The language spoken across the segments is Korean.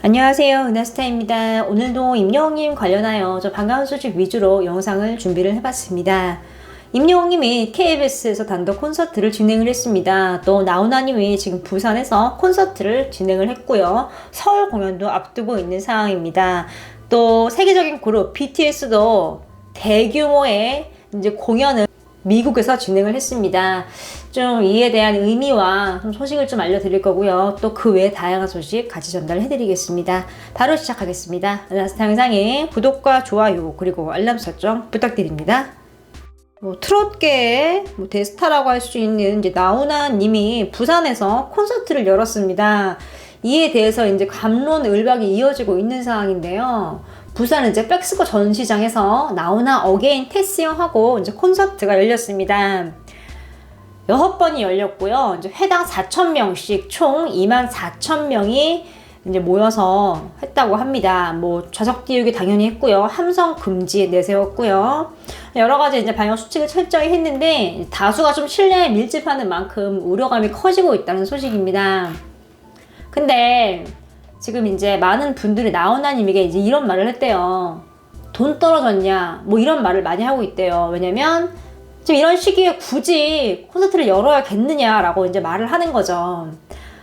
안녕하세요, 은하스타입니다. 오늘도 임영웅님 관련하여 반가운 소식 위주로 영상을 준비를 해봤습니다. 임영웅님이 KBS에서 단독 콘서트를 진행을 했습니다. 또 나훈아님이 지금 부산에서 콘서트를 진행을 했고요. 서울 공연도 앞두고 있는 상황입니다. 또 세계적인 그룹 BTS도 대규모의 이제 공연을 미국에서 진행을 했습니다. 좀 이에 대한 의미와 좀 소식을 좀 알려드릴 거고요. 또 그 외에 다양한 소식 같이 전달을 해드리겠습니다. 바로 시작하겠습니다. 은하스타 영상에 구독과 좋아요 그리고 알람 설정 부탁드립니다. 트롯계의 대스타라고 할 수 있는 이제 나훈아 님이 부산에서 콘서트를 열었습니다. 이에 대해서 이제 갑론을박이 이어지고 있는 상황인데요. 부산 이제 백스코 전시장에서 나훈아 어게인 테스형하고 이제 콘서트가 열렸습니다. 6번이 열렸고요. 이제 회당 4,000명씩 총 24,000명이 이제 모여서 했다고 합니다. 좌석 띄우기 당연히 했고요. 함성 금지 내세웠고요. 여러 가지 이제 방역 수칙을 철저히 했는데 다수가 좀 실내에 밀집하는 만큼 우려감이 커지고 있다는 소식입니다. 근데 지금 이제 많은 분들이 나훈아님에게 이제 이런 말을 했대요. 돈 떨어졌냐? 이런 말을 많이 하고 있대요. 왜냐면 지금 이런 시기에 굳이 콘서트를 열어야겠느냐라고 이제 말을 하는 거죠.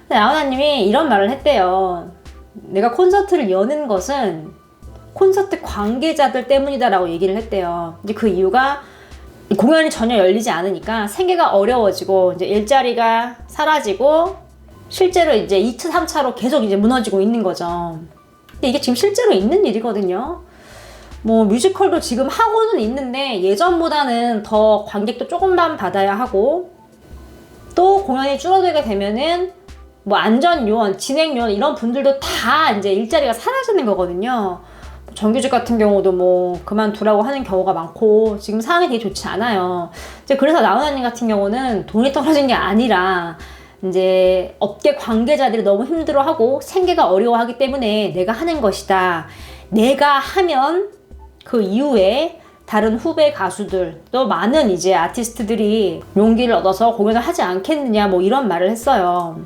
나훈아님이 이런 말을 했대요. 내가 콘서트를 여는 것은 콘서트 관계자들 때문이다라고 얘기를 했대요. 이제 그 이유가 공연이 전혀 열리지 않으니까 생계가 어려워지고 이제 일자리가 사라지고 실제로 이제 2차, 3차로 계속 이제 무너지고 있는 거죠. 근데 이게 지금 실제로 있는 일이거든요. 뮤지컬도 지금 하고는 있는데 예전보다는 더 관객도 조금만 받아야 하고 또 공연이 줄어들게 되면은 안전요원, 진행요원 이런 분들도 다 이제 일자리가 사라지는 거거든요. 정규직 같은 경우도 그만두라고 하는 경우가 많고 지금 상황이 되게 좋지 않아요. 이제 그래서 나훈아님 같은 경우는 돈이 떨어진 게 아니라 이제 업계 관계자들이 너무 힘들어하고 생계가 어려워하기 때문에 내가 하는 것이다. 내가 하면 그 이후에 다른 후배 가수들 또 많은 이제 아티스트들이 용기를 얻어서 공연을 하지 않겠느냐 이런 말을 했어요.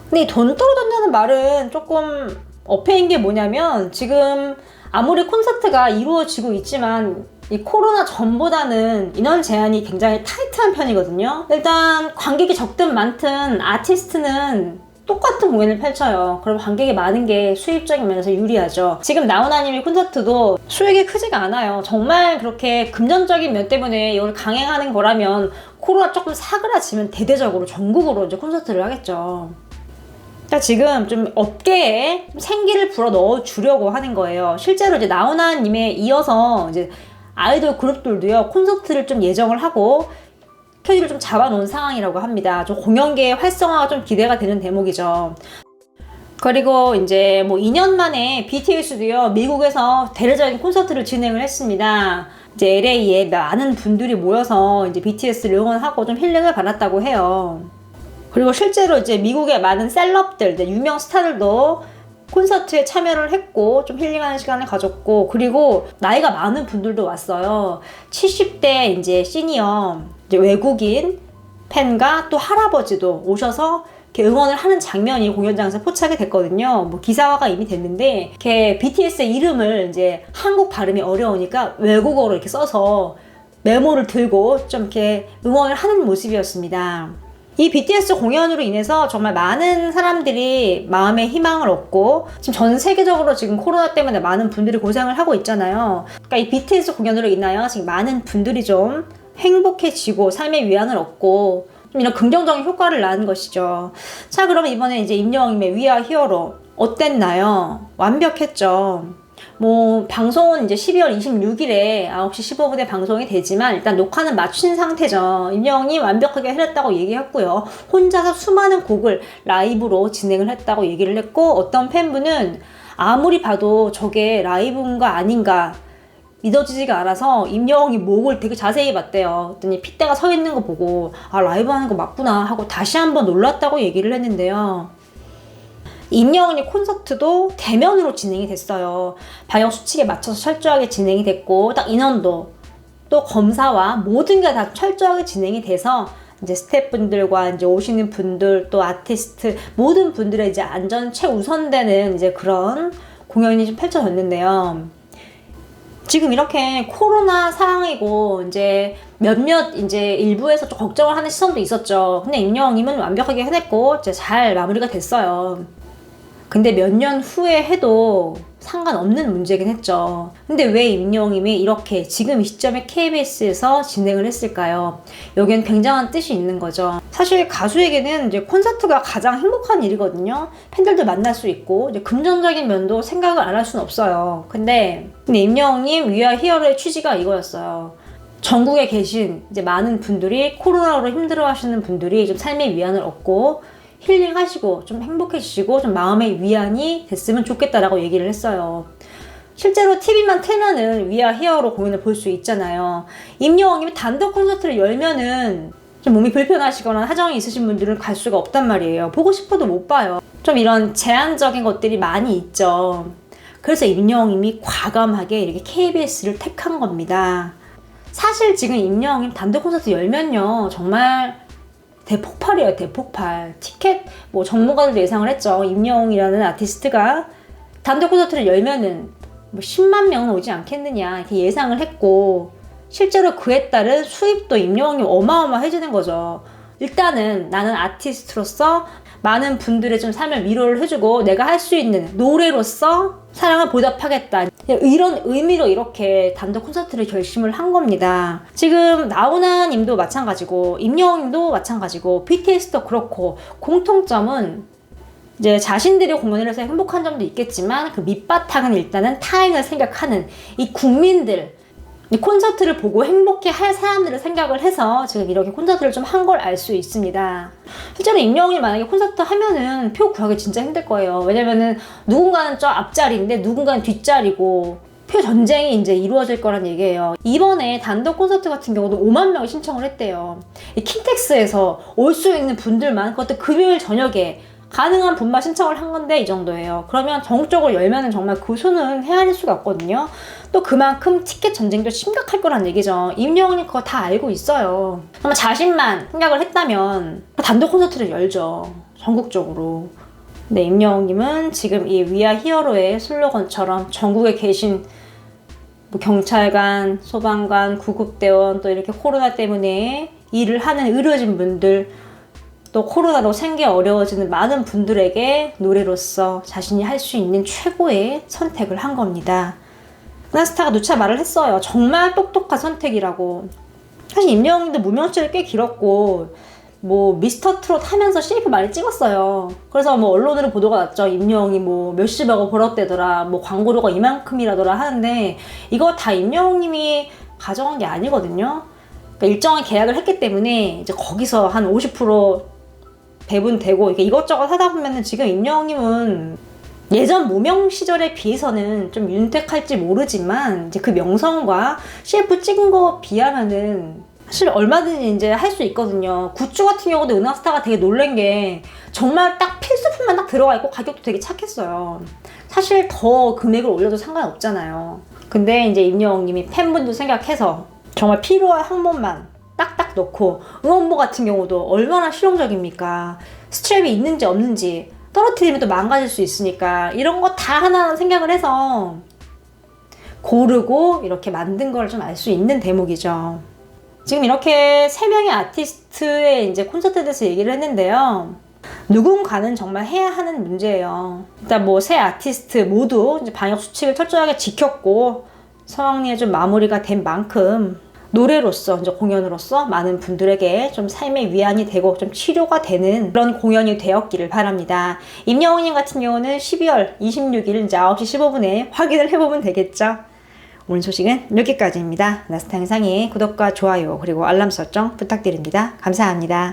근데 이 돈 떨어졌다는 말은 조금 어폐인 게 뭐냐면 지금 아무리 콘서트가 이루어지고 있지만 이 코로나 전보다는 인원 제한이 굉장히 타이트한 편이거든요. 일단 관객이 적든 많든 아티스트는 똑같은 공연을 펼쳐요. 그럼 관객이 많은 게 수입적인 면에서 유리하죠. 지금 나훈아님의 콘서트도 수익이 크지가 않아요. 정말 그렇게 금전적인 면 때문에 이걸 강행하는 거라면 코로나 조금 사그라지면 대대적으로 전국으로 이제 콘서트를 하겠죠. 그러니까 지금 좀 업계에 생기를 불어 넣어 주려고 하는 거예요. 실제로 이제 나훈아님에 이어서 이제 아이돌 그룹들도요 콘서트를 좀 예정을 하고 스케줄을 좀 잡아놓은 상황이라고 합니다. 좀 공연계의 활성화가 좀 기대가 되는 대목이죠. 그리고 이제 2년 만에 BTS도요 미국에서 대대적인 콘서트를 진행을 했습니다. 이제 LA에 많은 분들이 모여서 이제 BTS를 응원하고 좀 힐링을 받았다고 해요. 그리고 실제로 이제 미국의 많은 셀럽들, 이제 유명 스타들도 콘서트에 참여를 했고 좀 힐링하는 시간을 가졌고 그리고 나이가 많은 분들도 왔어요. 70대 이제 시니어 이제 외국인 팬과 또 할아버지도 오셔서 이렇게 응원을 하는 장면이 공연장에서 포착이 됐거든요. 기사화가 이미 됐는데 이렇게 BTS의 이름을 이제 한국 발음이 어려우니까 외국어로 이렇게 써서 메모를 들고 좀 이렇게 응원을 하는 모습이었습니다. 이 BTS 공연으로 인해서 정말 많은 사람들이 마음의 희망을 얻고 지금 전 세계적으로 지금 코로나 때문에 많은 분들이 고생을 하고 있잖아요. 그러니까 이 BTS 공연으로 인하여 지금 많은 분들이 좀 행복해지고 삶의 위안을 얻고 좀 이런 긍정적인 효과를 낳은 것이죠. 자, 그러면 이번에 이제 임영웅님의 We Are Hero 어땠나요? 완벽했죠. 방송은 이제 12월 26일에 9시 15분에 방송이 되지만 일단 녹화는 마친 상태죠. 임영웅이 완벽하게 해냈다고 얘기했고요. 혼자서 수많은 곡을 라이브로 진행을 했다고 얘기를 했고 어떤 팬분은 아무리 봐도 저게 라이브인가 아닌가 믿어지지가 않아서 임영웅이 목을 되게 자세히 봤대요. 그랬더니 핏대가 서 있는 거 보고 라이브 하는 거 맞구나 하고 다시 한번 놀랐다고 얘기를 했는데요. 임영웅의 콘서트도 대면으로 진행이 됐어요. 방역 수칙에 맞춰서 철저하게 진행이 됐고 딱 인원도 또 검사와 모든 게 다 철저하게 진행이 돼서 이제 스태프분들과 이제 오시는 분들 또 아티스트 모든 분들의 이제 안전 최우선되는 이제 그런 공연이 좀 펼쳐졌는데요. 지금 이렇게 코로나 상황이고 이제 몇몇 이제 일부에서 좀 걱정을 하는 시선도 있었죠. 근데 임영웅님은 완벽하게 해냈고 이제 잘 마무리가 됐어요. 근데 몇 년 후에 해도 상관없는 문제긴 했죠. 근데 왜 임영웅님이 이렇게 지금 이 시점에 KBS에서 진행을 했을까요? 여기엔 굉장한 뜻이 있는 거죠. 사실 가수에게는 이제 콘서트가 가장 행복한 일이거든요. 팬들도 만날 수 있고 이제 금전적인 면도 생각을 안 할 수는 없어요. 근데 임영웅님 위아 히어로의 취지가 이거였어요. 전국에 계신 이제 많은 분들이 코로나로 힘들어하시는 분들이 좀 삶의 위안을 얻고 힐링하시고 좀 행복해지시고 좀 마음의 위안이 됐으면 좋겠다라고 얘기를 했어요. 실제로 TV만 틀면은 위아 히어로 공연을 볼 수 있잖아요. 임영웅님이 단독 콘서트를 열면은 좀 몸이 불편하시거나 하정이 있으신 분들은 갈 수가 없단 말이에요. 보고 싶어도 못 봐요. 좀 이런 제한적인 것들이 많이 있죠. 그래서 임영웅님이 과감하게 이렇게 KBS를 택한 겁니다. 사실 지금 임영웅님 단독 콘서트 열면요 정말 대폭발이에요. 대폭발. 티켓 뭐 전문가들도 예상을 했죠. 임영웅이라는 아티스트가 단독 콘서트를 열면은 뭐 10만 명은 오지 않겠느냐 이렇게 예상을 했고 실제로 그에 따른 수입도 임영웅이 어마어마해지는 거죠. 일단은 나는 아티스트로서 많은 분들의 좀 삶을 위로를 해주고 내가 할 수 있는 노래로서 사랑을 보답하겠다. 이런 의미로 이렇게 단독 콘서트를 결심을 한 겁니다. 지금 나훈아 님도 마찬가지고 임영웅 님도 마찬가지고 BTS도 그렇고 공통점은 이제 자신들이 공연을 해서 행복한 점도 있겠지만 그 밑바탕은 일단은 타인을 생각하는 이 국민들 이 콘서트를 보고 행복해 할 사람들을 생각을 해서 지금 이렇게 콘서트를 좀 한 걸 알 수 있습니다. 실제로 임영웅이 만약에 콘서트 하면은 표 구하기 진짜 힘들 거예요. 왜냐면은 누군가는 저 앞자리인데 누군가는 뒷자리고 표 전쟁이 이제 이루어질 거란 얘기예요. 이번에 단독 콘서트 같은 경우도 5만 명이 신청을 했대요. 이 킨텍스에서 올 수 있는 분들만 그것도 금요일 저녁에 가능한 분만 신청을 한 건데 이 정도예요. 그러면 전국적으로 열면은 정말 그 수는 헤아릴 수가 없거든요. 또 그만큼 티켓 전쟁도 심각할 거란 얘기죠. 임영웅이 그거 다 알고 있어요. 정말 자신만 생각을 했다면 단독 콘서트를 열죠. 전국적으로. 근데 임영웅님은 지금 이 위아 히어로의 슬로건처럼 전국에 계신 뭐 경찰관, 소방관, 구급대원 또 이렇게 코로나 때문에 일을 하는 의료진 분들 또 코로나로 생계 어려워지는 많은 분들에게 노래로서 자신이 할 수 있는 최고의 선택을 한 겁니다. 은하스타가 누차 말을 했어요. 정말 똑똑한 선택이라고. 사실 임영웅도 무명시절이 꽤 길었고 뭐 미스터 트롯 하면서 CF 많이 찍었어요. 그래서 뭐 언론으로 보도가 났죠. 임영웅이 뭐 몇십억을 벌었대더라, 뭐 광고료가 이만큼이라더라 하는데 이거 다 임영웅님이 가져간 게 아니거든요. 그러니까 일정한 계약을 했기 때문에 이제 거기서 한 50% 배분되고 이렇게 이것저것 하다 보면은 지금 임영웅님은 예전 무명 시절에 비해서는 좀 윤택할지 모르지만 이제 그 명성과 CF 찍은 거 비하면은 사실 얼마든지 이제 할 수 있거든요. 굿즈 같은 경우도 은하스타가 되게 놀란 게 정말 딱 필수품만 딱 들어가 있고 가격도 되게 착했어요. 사실 더 금액을 올려도 상관없잖아요. 근데 이제 임영웅님이 팬분들 생각해서 정말 필요한 항목만 딱딱 넣고 응원봉 같은 경우도 얼마나 실용적입니까? 스트랩이 있는지 없는지 떨어뜨리면 또 망가질 수 있으니까 이런 거 다 하나하나 생각을 해서 고르고 이렇게 만든 걸 좀 알 수 있는 대목이죠. 지금 이렇게 3명의 아티스트의 이제 콘서트에 대해서 얘기를 했는데요. 누군가는 정말 해야 하는 문제예요. 일단 뭐 세 아티스트 모두 이제 방역 수칙을 철저하게 지켰고 성황리에 좀 마무리가 된 만큼 노래로서 이제 공연으로서 많은 분들에게 좀 삶의 위안이 되고 좀 치료가 되는 그런 공연이 되었기를 바랍니다. 임영웅님 같은 경우는 12월 26일 이제 9시 15분에 확인을 해보면 되겠죠. 오늘 소식은 여기까지입니다. 나스타 영상에 구독과 좋아요 그리고 알람 설정 부탁드립니다. 감사합니다.